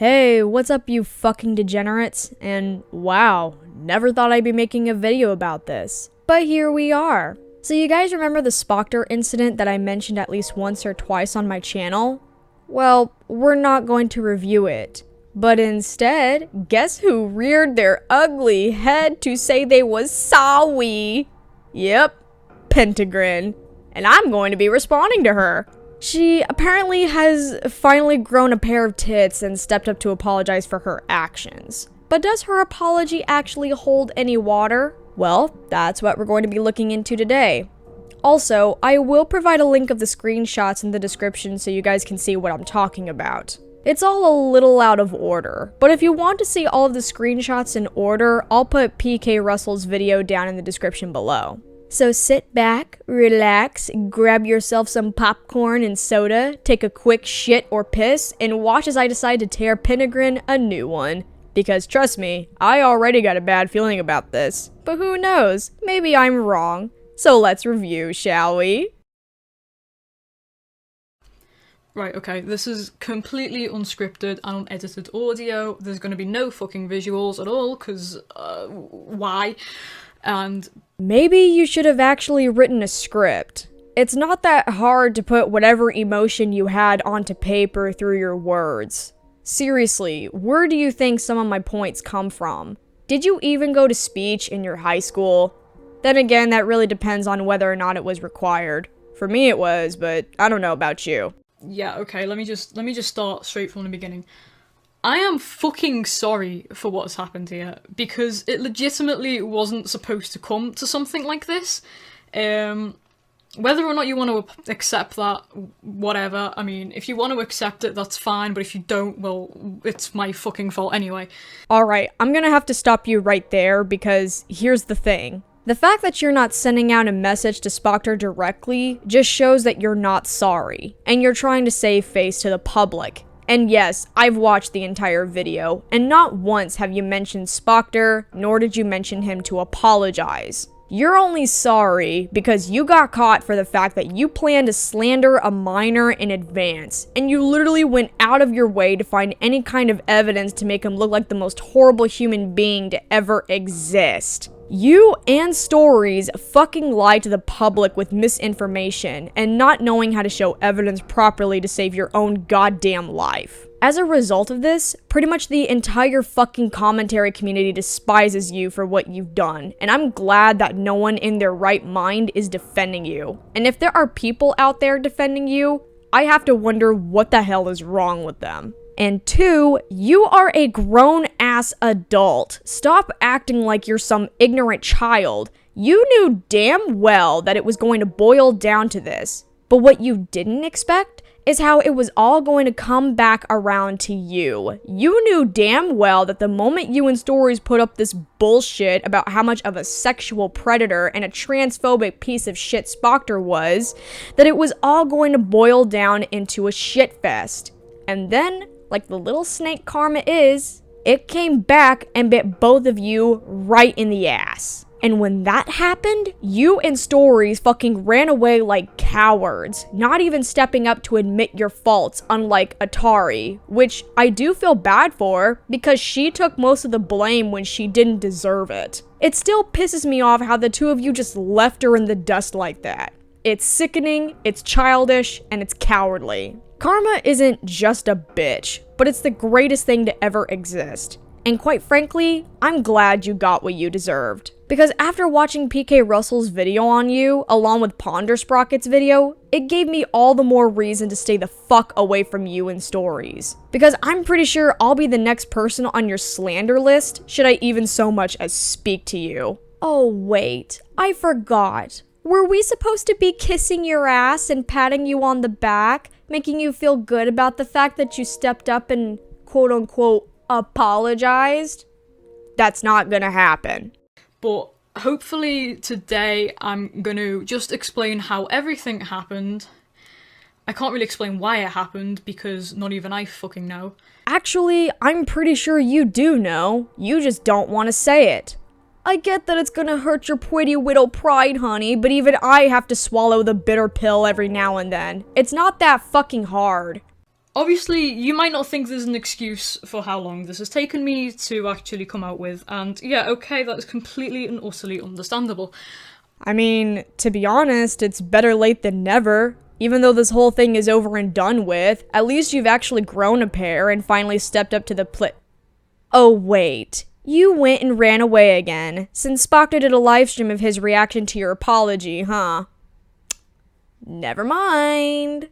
Hey, what's up you fucking degenerates? And wow, never thought I'd be making a video about this. But here we are. So you guys remember the SpockDerp incident that I mentioned at least once or twice on my channel? Well, we're not going to review it. But instead, guess who reared their ugly head to say they was sorry? Yep, Pentagrin. And I'm going to be responding to her. She apparently has finally grown a pair of tits and stepped up to apologize for her actions. But does her apology actually hold any water? Well, that's what we're going to be looking into today. Also, I will provide a link of the screenshots in the description so you guys can see what I'm talking about. It's all a little out of order, but if you want to see all of the screenshots in order, I'll put PK Russell's video down in the description below. So sit back, relax, grab yourself some popcorn and soda, take a quick shit or piss, and watch as I decide to tear Pentagrin a new one. Because trust me, I already got a bad feeling about this. But who knows, maybe I'm wrong. So let's review, shall we? Right, okay, this is completely unscripted and unedited audio. There's gonna be no fucking visuals at all, cause, why? And maybe you should have actually written a script. It's not that hard to put whatever emotion you had onto paper through your words. Seriously, where do you think some of my points come from? Did you even go to speech in your high school? Then again, that really depends on whether or not it was required. For me it was, but I don't know about you. yeah, okay, let me just start straight from the beginning. I am fucking sorry for what's happened here, because it legitimately wasn't supposed to come to something like this. Whether or not you want to accept that, whatever. I mean, if you want to accept it, that's fine, but if you don't, well, it's my fucking fault anyway. Alright, I'm gonna have to stop you right there, because here's the thing. The fact that you're not sending out a message to SpockDerp directly just shows that you're not sorry, and you're trying to save face to the public. And yes, I've watched the entire video, and not once have you mentioned SpockDerp, nor did you mention him to apologize. You're only sorry because you got caught for the fact that you planned to slander a minor in advance, and you literally went out of your way to find any kind of evidence to make him look like the most horrible human being to ever exist. You and Stories fucking lie to the public with misinformation and not knowing how to show evidence properly to save your own goddamn life. As a result of this, pretty much the entire fucking commentary community despises you for what you've done, and I'm glad that no one in their right mind is defending you. And if there are people out there defending you, I have to wonder what the hell is wrong with them. And 2, you are a grown-ass adult. Stop acting like you're some ignorant child. You knew damn well that it was going to boil down to this. But what you didn't expect is how it was all going to come back around to you. You knew damn well that the moment you and Stories put up this bullshit about how much of a sexual predator and a transphobic piece of shit SpockDerp was, that it was all going to boil down into a shitfest. And then, like the little snake karma is, it came back and bit both of you right in the ass. And when that happened, you and Stories fucking ran away like cowards, not even stepping up to admit your faults, unlike Atari, which I do feel bad for, because she took most of the blame when she didn't deserve it. It still pisses me off how the two of you just left her in the dust like that. It's sickening, it's childish, and it's cowardly. Karma isn't just a bitch, but it's the greatest thing to ever exist. And quite frankly, I'm glad you got what you deserved. Because after watching PK Russell's video on you, along with Pondersprocket's video, it gave me all the more reason to stay the fuck away from you and Stories. Because I'm pretty sure I'll be the next person on your slander list, should I even so much as speak to you. Oh wait, I forgot. Were we supposed to be kissing your ass and patting you on the back, making you feel good about the fact that you stepped up and quote-unquote apologized? That's not gonna happen. But hopefully today I'm gonna just explain how everything happened. I can't really explain why it happened because not even I fucking know. Actually, I'm pretty sure you do know. You just don't want to say it. I get that it's gonna hurt your pretty widow pride, honey, but even I have to swallow the bitter pill every now and then. It's not that fucking hard. Obviously, you might not think there's an excuse for how long this has taken me to actually come out with, and yeah, okay, that is completely and utterly understandable. I mean, to be honest, it's better late than never. Even though this whole thing is over and done with, at least you've actually grown a pair and finally stepped up to the plate. Oh wait, you went and ran away again, since SpockDerp did a livestream of his reaction to your apology, huh? Never mind.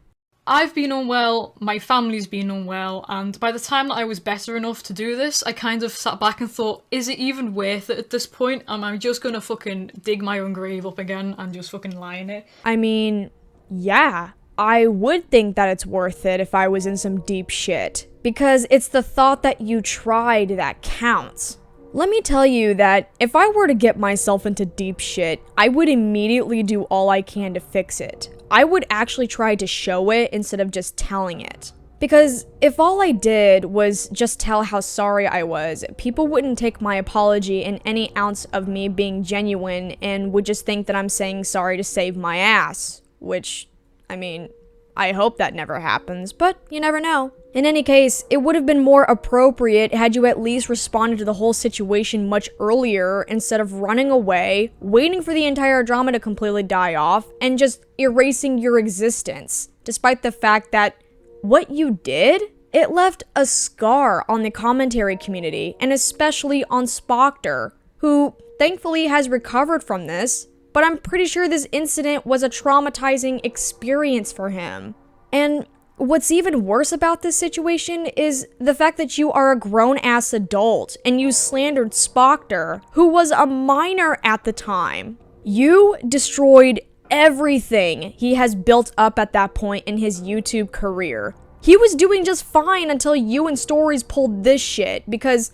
I've been unwell, my family's been unwell, and by the time that I was better enough to do this, I kind of sat back and thought, is it even worth it at this point? Am I just gonna fucking dig my own grave up again and just fucking lie in it? I mean, yeah, I would think that it's worth it if I was in some deep shit. Because it's the thought that you tried that counts. Let me tell you that if I were to get myself into deep shit, I would immediately do all I can to fix it. I would actually try to show it instead of just telling it. Because if all I did was just tell how sorry I was, people wouldn't take my apology and any ounce of me being genuine and would just think that I'm saying sorry to save my ass. Which, I mean, I hope that never happens, but you never know. In any case, it would have been more appropriate had you at least responded to the whole situation much earlier instead of running away, waiting for the entire drama to completely die off, and just erasing your existence, despite the fact that what you did, it left a scar on the commentary community, and especially on SpockDerp, who thankfully has recovered from this, but I'm pretty sure this incident was a traumatizing experience for him. And what's even worse about this situation is the fact that you are a grown-ass adult and you slandered SpockDerp, who was a minor at the time. You destroyed everything he has built up at that point in his YouTube career. He was doing just fine until you and Stories pulled this shit because,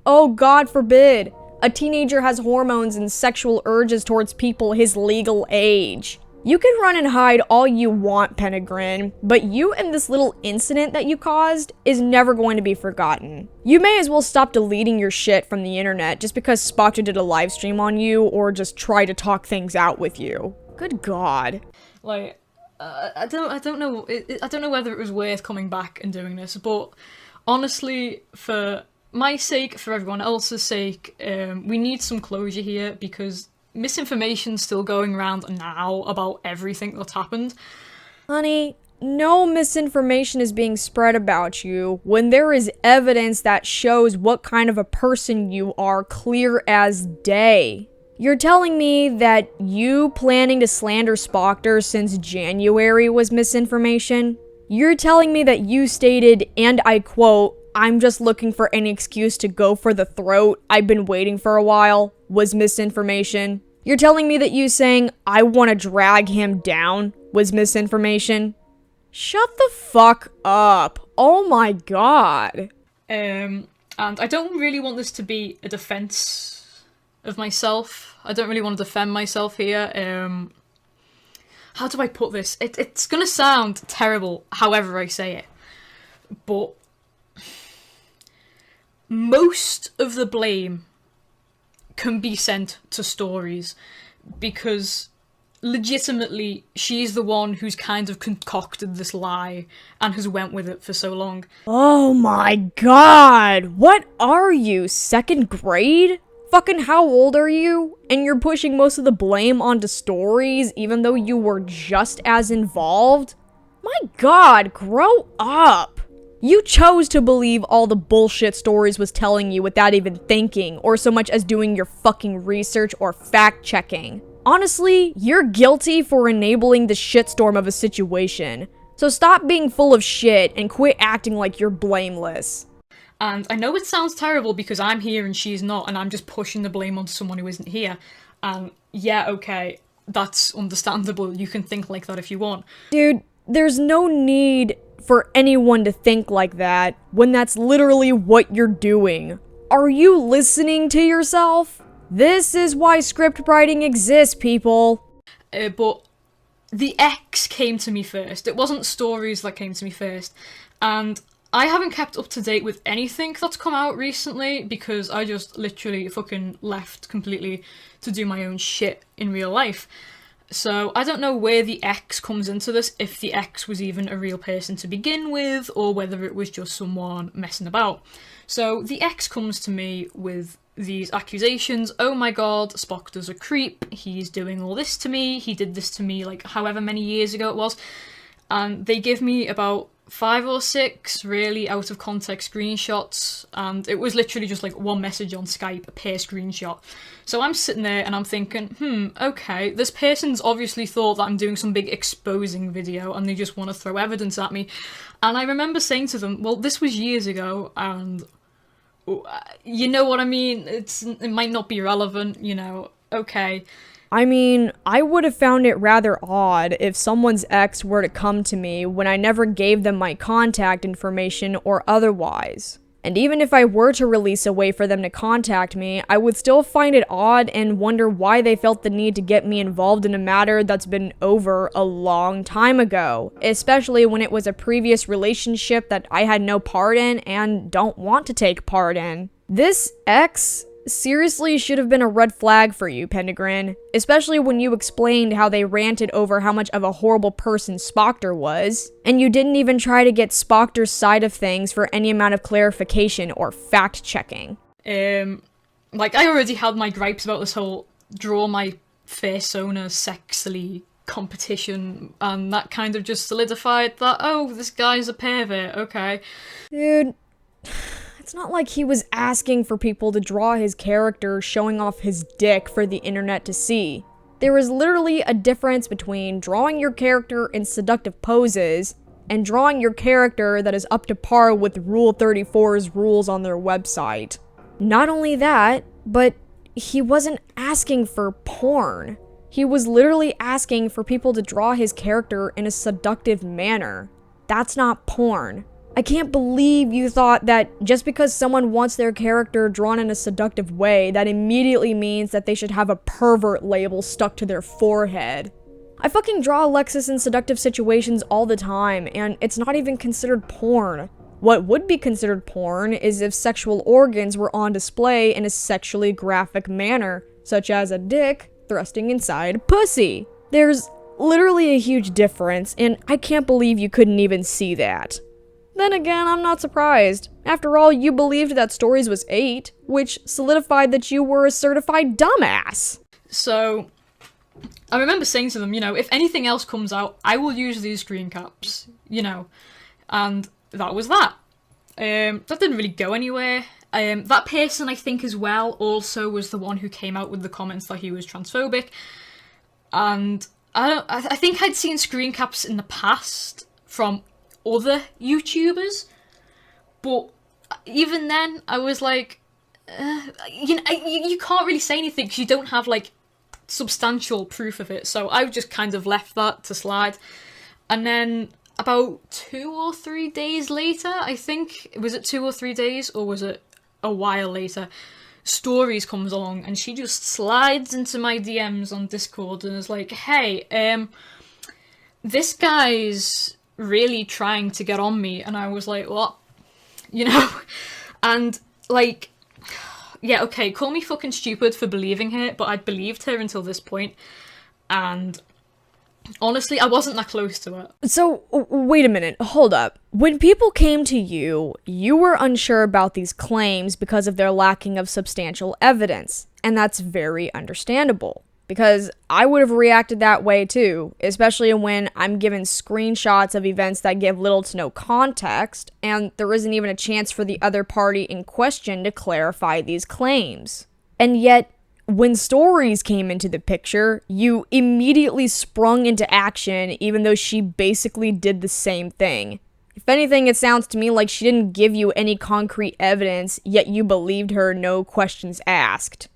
oh God forbid, a teenager has hormones and sexual urges towards people his legal age. You can run and hide all you want, Pentagrin, but you and this little incident that you caused is never going to be forgotten. You may as well stop deleting your shit from the internet just because SpockDerp did a live stream on you or just try to talk things out with you. Good God. Like, I don't know. I don't know whether it was worth coming back and doing this, but honestly, for my sake, for everyone else's sake, we need some closure here because misinformation's still going around now about everything that's happened. Honey, no misinformation is being spread about you when there is evidence that shows what kind of a person you are clear as day. You're telling me that you planning to slander SpockDerp since January was misinformation? You're telling me that you stated, and I quote, "I'm just looking for any excuse to go for the throat. I've been waiting for a while," was misinformation. You're telling me that you saying, "I want to drag him down," was misinformation? Shut the fuck up. Oh my God. And I don't really want this to be a defense of myself. I don't really want to defend myself here. How do I put this? It's gonna sound terrible, however I say it. But most of the blame can be sent to Stories because legitimately she's the one who's kind of concocted this lie and has went with it for so long. Oh my God. What are you, second grade? Fucking how old are you? And you're pushing most of the blame onto Stories even though you were just as involved? My God, grow up. You chose to believe all the bullshit Stories was telling you without even thinking, or so much as doing your fucking research or fact-checking. Honestly, you're guilty for enabling the shitstorm of a situation. So stop being full of shit and quit acting like you're blameless. And I know it sounds terrible because I'm here and she's not, and I'm just pushing the blame onto someone who isn't here. And yeah, okay, that's understandable. You can think like that if you want. Dude, there's no need for anyone to think like that when that's literally what you're doing. Are you listening to yourself? This is why script writing exists, people. But the X came to me first. It wasn't Stories that came to me first. And I haven't kept up to date with anything that's come out recently because I just literally fucking left completely to do my own shit in real life. So I don't know where the X comes into this, if the X was even a real person to begin with, or whether it was just someone messing about. So the X comes to me with these accusations. Oh my god, SpockDerp's a creep, he's doing all this to me, he did this to me like however many years ago it was. And they give me about 5 or 6 really out of context screenshots, and it was literally just like one message on Skype per screenshot. So I'm sitting there and I'm thinking, okay, this person's obviously thought that I'm doing some big exposing video and they just want to throw evidence at me. And I remember saying to them, well, this was years ago, and you know what I mean, it might not be relevant, you know, okay. I mean, I would have found it rather odd if someone's ex were to come to me when I never gave them my contact information or otherwise. And even if I were to release a way for them to contact me, I would still find it odd and wonder why they felt the need to get me involved in a matter that's been over a long time ago, especially when it was a previous relationship that I had no part in and don't want to take part in. This ex seriously should have been a red flag for you, Pentagrin, especially when you explained how they ranted over how much of a horrible person SpockDerp was, and you didn't even try to get SpockDerp's side of things for any amount of clarification or fact-checking. Like, I already had my gripes about this whole draw my persona sexily competition, and that kind of just solidified that, oh, this guy's a pervert, okay. Dude, it's not like he was asking for people to draw his character showing off his dick for the internet to see. There is literally a difference between drawing your character in seductive poses and drawing your character that is up to par with Rule 34's rules on their website. Not only that, but he wasn't asking for porn. He was literally asking for people to draw his character in a seductive manner. That's not porn. I can't believe you thought that just because someone wants their character drawn in a seductive way, that immediately means that they should have a pervert label stuck to their forehead. I fucking draw Alexis in seductive situations all the time, and it's not even considered porn. What would be considered porn is if sexual organs were on display in a sexually graphic manner, such as a dick thrusting inside pussy. There's literally a huge difference, and I can't believe you couldn't even see that. Then again, I'm not surprised. After all, you believed that Stories was 8, which solidified that you were a certified dumbass. So, I remember saying to them, you know, if anything else comes out, I will use these screen caps, you know, and that was that. That didn't really go anywhere. That person, I think, as well, also was the one who came out with the comments that he was transphobic, and I think I'd seen screen caps in the past from other YouTubers, but even then I was like, you know, you can't really say anything because you don't have like substantial proof of it, so I just kind of left that to slide. And then about 2 or 3 days later, I think, was it 2 or 3 days, or was it a while later, Stories comes along and she just slides into my DMs on Discord and is like, hey, this guy's really trying to get on me. And I was like, what? You know? And like, yeah, okay, call me fucking stupid for believing her, but I'd believed her until this point, and honestly, I wasn't that close to it. So, wait a minute, hold up. When people came to you, you were unsure about these claims because of their lacking of substantial evidence, and that's very understandable. Because I would have reacted that way too, especially when I'm given screenshots of events that give little to no context, and there isn't even a chance for the other party in question to clarify these claims. And yet, when Stories came into the picture, you immediately sprung into action even though she basically did the same thing. If anything, it sounds to me like she didn't give you any concrete evidence, yet you believed her, no questions asked.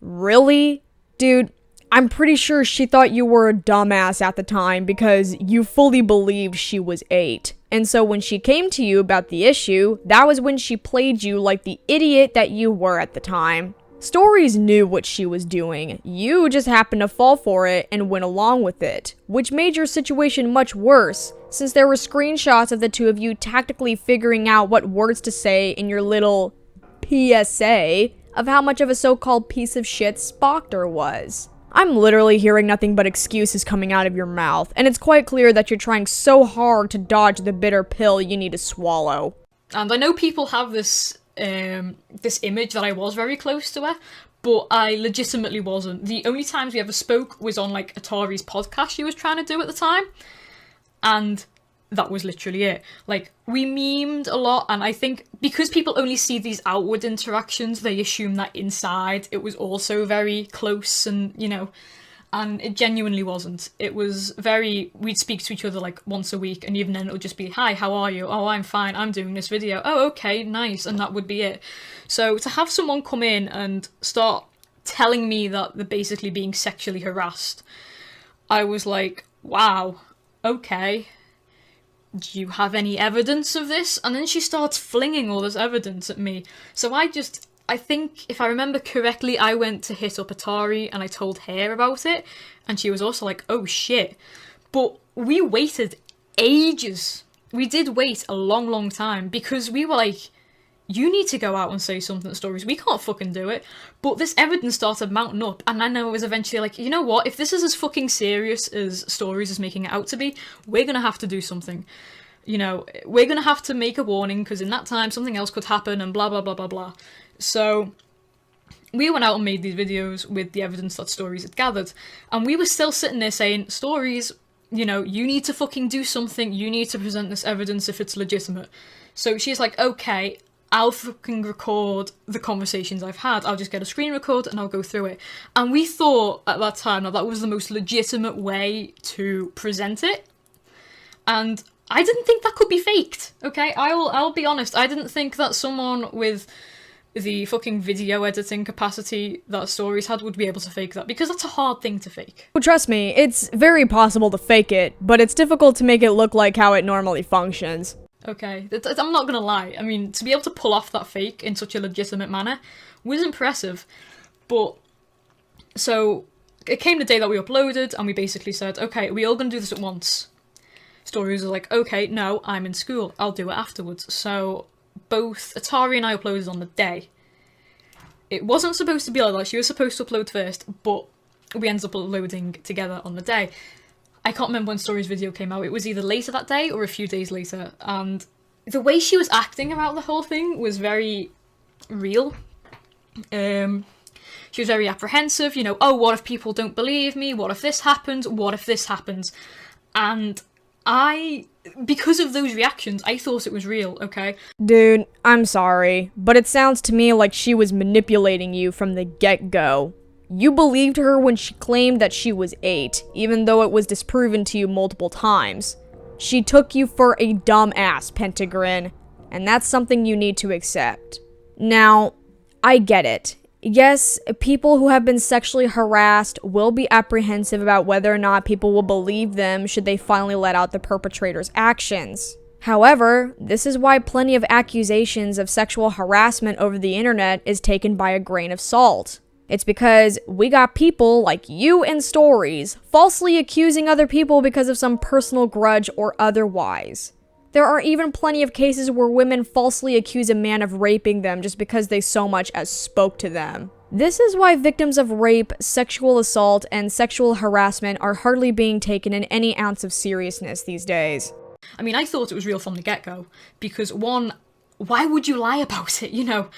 Really? Dude, I'm pretty sure she thought you were a dumbass at the time because you fully believed she was 8. And so when she came to you about the issue, that was when she played you like the idiot that you were at the time. Stories knew what she was doing. You just happened to fall for it and went along with it, which made your situation much worse, since there were screenshots of the two of you tactically figuring out what words to say in your little PSA of how much of a so-called piece of shit SpockDerp was. I'm literally hearing nothing but excuses coming out of your mouth, and it's quite clear that you're trying so hard to dodge the bitter pill you need to swallow. And I know people have this this image that I was very close to her, but I legitimately wasn't. The only times we ever spoke was on like Atari's podcast she was trying to do at the time, and that was literally it. Like, we memed a lot, and I think because people only see these outward interactions, they assume that inside it was also very close, and you know, and it genuinely wasn't. It was very, we'd speak to each other like once a week, and even then it would just be, hi, how are you? Oh, I'm fine, I'm doing this video. Oh, okay, nice, and that would be it. So to have someone come in and start telling me that they're basically being sexually harassed, I was like, wow, okay. Do you have any evidence of this? And then she starts flinging all this evidence at me. So I think, if I remember correctly, I went to hit up Atari and I told her about it. And she was also like, oh shit. But we waited ages. We did wait a long, long time because we were like, you need to go out and say something to Stories. We can't fucking do it. But this evidence started mounting up, and then I was eventually like, you know what? If this is as fucking serious as Stories is making it out to be, we're gonna have to do something. You know, we're gonna have to make a warning, because in that time something else could happen, and blah, blah, blah, blah, blah. So we went out and made these videos with the evidence that Stories had gathered, and we were still sitting there saying, Stories, you know, you need to fucking do something. You need to present this evidence if it's legitimate. So she's like, okay, I'll fucking record the conversations I've had. I'll just get a screen record and I'll go through it. And we thought at that time that was the most legitimate way to present it. And I didn't think that could be faked, okay? I'll be honest. I didn't think that someone with the fucking video editing capacity that Stories had would be able to fake that, because that's a hard thing to fake. Well, trust me, it's very possible to fake it, but it's difficult to make it look like how it normally functions. Okay, I'm not gonna lie. I mean, to be able to pull off that fake in such a legitimate manner was impressive. But, so, it came the day that we uploaded, and we basically said, okay, are we all gonna do this at once? Stories was like, okay, no, I'm in school, I'll do it afterwards. So, both Atari and I uploaded on the day. It wasn't supposed to be like that, she was supposed to upload first, but we ended up uploading together on the day. I can't remember when Story's video came out. It was either later that day or a few days later. And the way she was acting about the whole thing was very real. She was very apprehensive, you know, oh, what if people don't believe me? What if this happens? What if this happens? And because of those reactions, I thought it was real, okay? Dude, I'm sorry, but it sounds to me like she was manipulating you from the get-go. You believed her when she claimed that she was 8, even though it was disproven to you multiple times. She took you for a dumbass, Pentagrin, and that's something you need to accept. Now, I get it. Yes, people who have been sexually harassed will be apprehensive about whether or not people will believe them should they finally let out the perpetrator's actions. However, this is why plenty of accusations of sexual harassment over the internet is taken by a grain of salt. It's because we got people like you and Stories falsely accusing other people because of some personal grudge or otherwise. There are even plenty of cases where women falsely accuse a man of raping them just because they so much as spoke to them. This is why victims of rape, sexual assault, and sexual harassment are hardly being taken in any ounce of seriousness these days. I mean, I thought it was real from the get-go, because one, why would you lie about it, you know?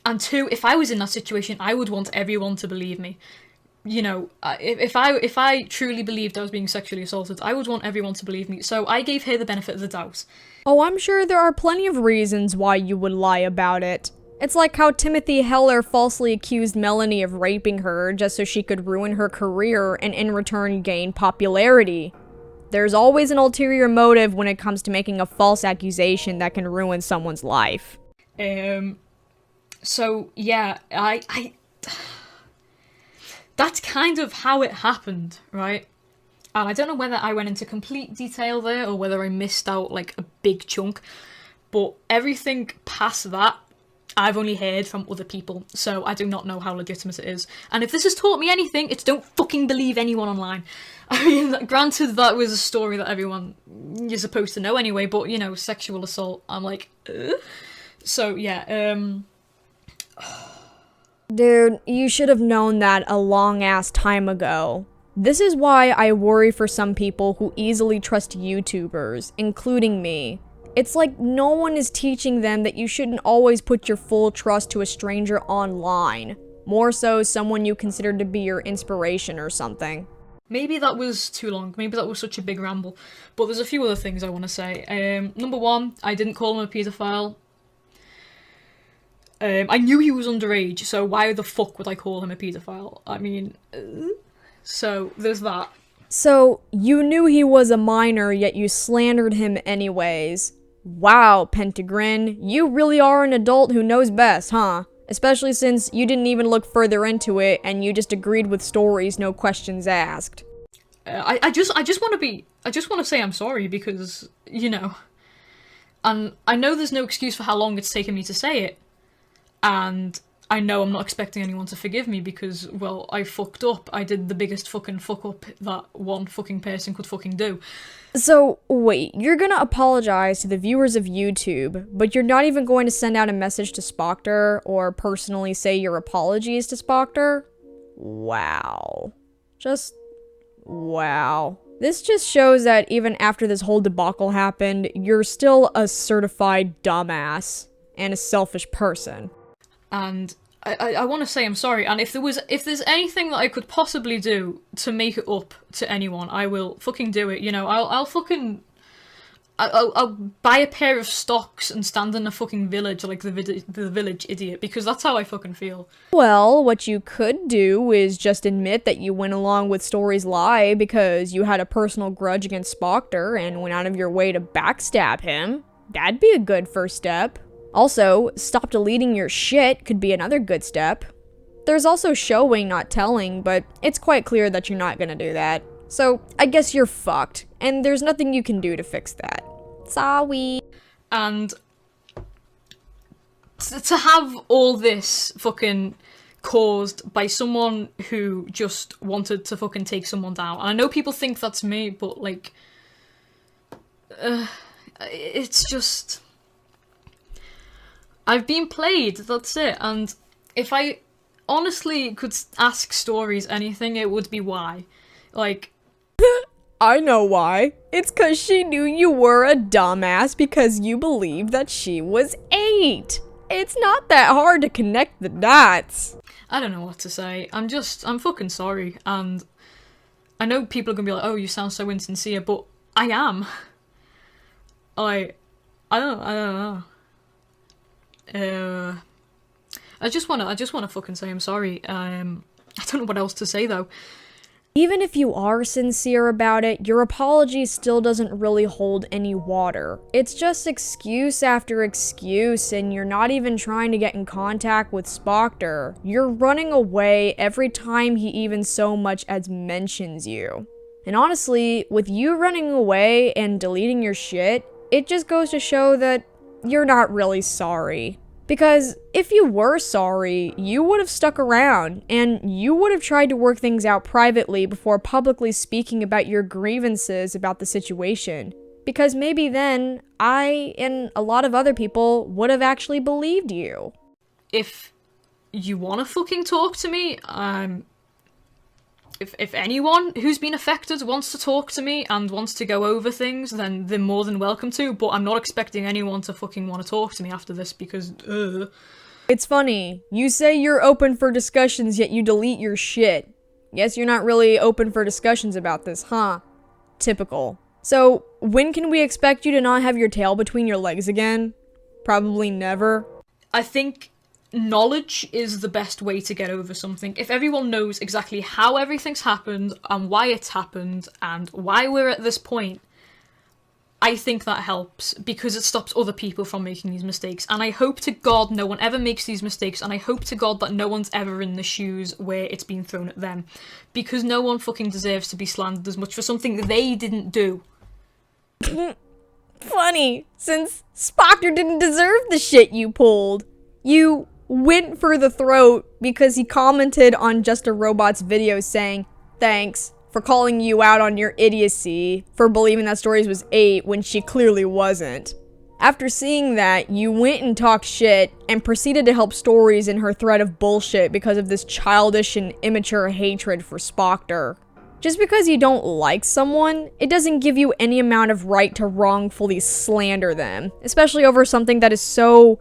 And two, if I was in that situation, I would want everyone to believe me. You know, if I truly believed I was being sexually assaulted, I would want everyone to believe me. So I gave her the benefit of the doubt. Oh, I'm sure there are plenty of reasons why you would lie about it. It's like how Timothy Heller falsely accused Melanie of raping her just so she could ruin her career and in return gain popularity. There's always an ulterior motive when it comes to making a false accusation that can ruin someone's life. So yeah, that's kind of how it happened, right? And I don't know whether I went into complete detail there or whether I missed out like a big chunk, but everything past that, I've only heard from other people, so I do not know how legitimate it is. And if this has taught me anything, it's don't fucking believe anyone online. I mean, granted, that was a story that everyone you're supposed to know anyway, but, you know, sexual assault, I'm like, ugh. So, yeah, Dude, you should have known that a long-ass time ago. This is why I worry for some people who easily trust YouTubers, including me. It's like no one is teaching them that you shouldn't always put your full trust to a stranger online. More so someone you consider to be your inspiration or something. Maybe that was too long. Maybe that was such a big ramble. But there's a few other things I want to say. Number one, I didn't call him a paedophile. I knew he was underage, so why the fuck would I call him a paedophile? I mean, so there's that. So, you knew he was a minor, yet you slandered him anyways. Wow, Pentagrin, you really are an adult who knows best, huh? Especially since you didn't even look further into it, and you just agreed with stories, no questions asked. I just want to say I'm sorry because, you know, and I know there's no excuse for how long it's taken me to say it, and I know I'm not expecting anyone to forgive me because, well, I fucked up. I did the biggest fucking fuck up that one fucking person could fucking do. So, wait, you're gonna apologize to the viewers of YouTube, but you're not even going to send out a message to SpockDerp or personally say your apologies to SpockDerp? Wow. Just, wow. This just shows that even after this whole debacle happened, you're still a certified dumbass and a selfish person. And I want to say I'm sorry, and if there's anything that I could possibly do to make it up to anyone, I will fucking do it. You know, I'll buy a pair of stocks and stand in a fucking village like the village idiot, because that's how I fucking feel. Well, what you could do is just admit that you went along with Story's lie because you had a personal grudge against SpockDerp and went out of your way to backstab him. That'd be a good first step. Also, stop deleting your shit could be another good step. There's also showing, not telling, but it's quite clear that you're not gonna do that. So, I guess you're fucked, and there's nothing you can do to fix that. Sorry. And to have all this fucking caused by someone who just wanted to fucking take someone down. And I know people think that's me, but like, it's just... I've been played, that's it, and if I honestly could ask Stories anything, it would be why. Like... I know why. It's cause she knew you were a dumbass because you believed that she was 8. It's not that hard to connect the dots. I don't know what to say. I'm fucking sorry, and I know people are gonna be like, oh, you sound so insincere, but I am. I don't know. I just wanna fucking say I'm sorry. I don't know what else to say though. Even if you are sincere about it, your apology still doesn't really hold any water. It's just excuse after excuse, and you're not even trying to get in contact with SpockDerp. You're running away every time he even so much as mentions you. And honestly, with you running away and deleting your shit, it just goes to show that you're not really sorry. Because if you were sorry, you would have stuck around, and you would have tried to work things out privately before publicly speaking about your grievances about the situation. Because maybe then, I and a lot of other people would have actually believed you. If you wanna fucking talk to me, if anyone who's been affected wants to talk to me and wants to go over things, then they're more than welcome to, but I'm not expecting anyone to fucking want to talk to me after this because, It's funny. You say you're open for discussions, yet you delete your shit. Guess you're not really open for discussions about this, huh? Typical. So, when can we expect you to not have your tail between your legs again? Probably never. I think knowledge is the best way to get over something. If everyone knows exactly how everything's happened and why it's happened and why we're at this point, I think that helps because it stops other people from making these mistakes. And I hope to God no one ever makes these mistakes, and I hope to God that no one's ever in the shoes where it's been thrown at them, because no one fucking deserves to be slandered as much for something they didn't do. Funny, since SpockDerp didn't deserve the shit you pulled. You went for the throat because he commented on Just a Robot's video saying, "Thanks for calling you out on your idiocy for believing that Stories was 8 when she clearly wasn't." After seeing that, you went and talked shit and proceeded to help Stories in her thread of bullshit because of this childish and immature hatred for SpockDerp. Just because you don't like someone, it doesn't give you any amount of right to wrongfully slander them, especially over something that is so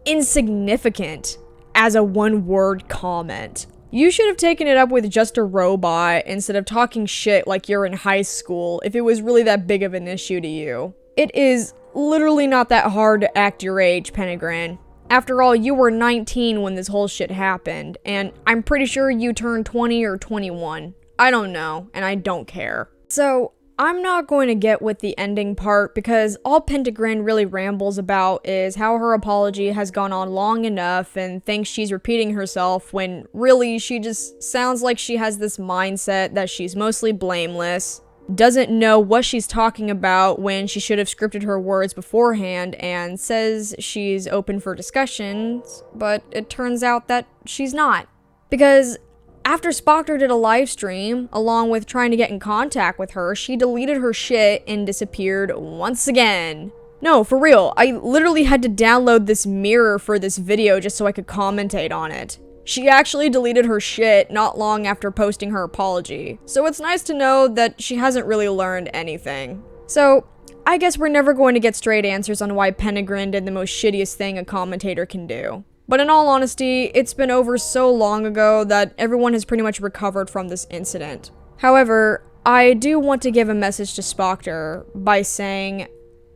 insignificant as a one-word comment. You should have taken it up with just a robot instead of talking shit like you're in high school if it was really that big of an issue to you. It is literally not that hard to act your age, Pentagrin. After all, you were 19 when this whole shit happened, and I'm pretty sure you turned 20 or 21. I don't know, and I don't care. So, I'm not going to get with the ending part because all Pentagrin really rambles about is how her apology has gone on long enough and thinks she's repeating herself when really she just sounds like she has this mindset that she's mostly blameless, doesn't know what she's talking about when she should have scripted her words beforehand, and says she's open for discussions, but it turns out that she's not. Because after SpockDerp did a live stream, along with trying to get in contact with her, she deleted her shit and disappeared once again. No, for real, I literally had to download this mirror for this video just so I could commentate on it. She actually deleted her shit not long after posting her apology, so it's nice to know that she hasn't really learned anything. So, I guess we're never going to get straight answers on why Pentagrin did the most shittiest thing a commentator can do. But in all honesty, it's been over so long ago that everyone has pretty much recovered from this incident. However, I do want to give a message to SpockDerp by saying,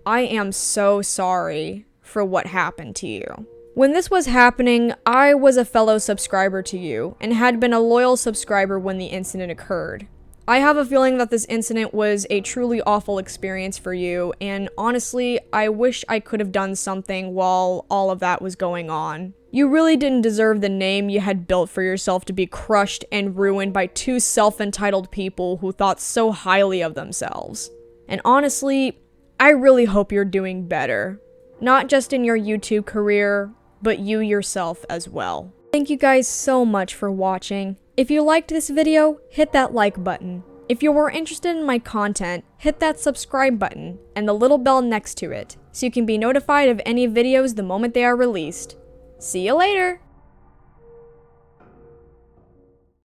I am so sorry for what happened to you. When this was happening, I was a fellow subscriber to you, and had been a loyal subscriber when the incident occurred. I have a feeling that this incident was a truly awful experience for you, and honestly, I wish I could have done something while all of that was going on. You really didn't deserve the name you had built for yourself to be crushed and ruined by two self-entitled people who thought so highly of themselves. And honestly, I really hope you're doing better. Not just in your YouTube career, but you yourself as well. Thank you guys so much for watching. If you liked this video, hit that like button. If you were interested in my content, hit that subscribe button and the little bell next to it, so you can be notified of any videos the moment they are released. See you later!